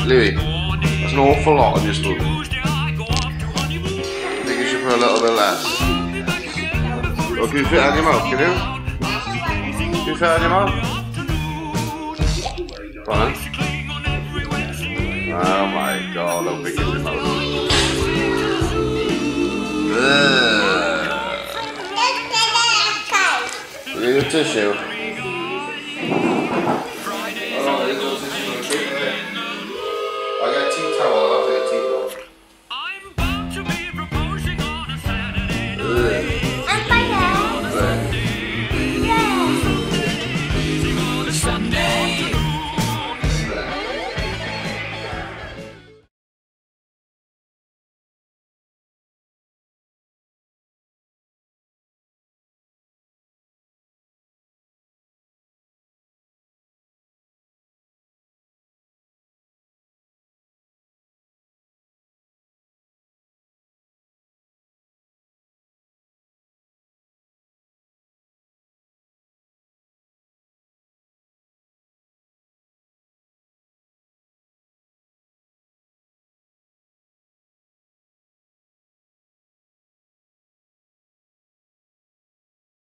Louis, that's an awful lot on your spoon. I think you should put a little bit less. Or can you fit it on your mouth, can you? Can you fit it on your mouth? Go on then. Oh my god, how big is your mouth? You need a tissue? Oh, there's no tissue. I'll get a tea towel.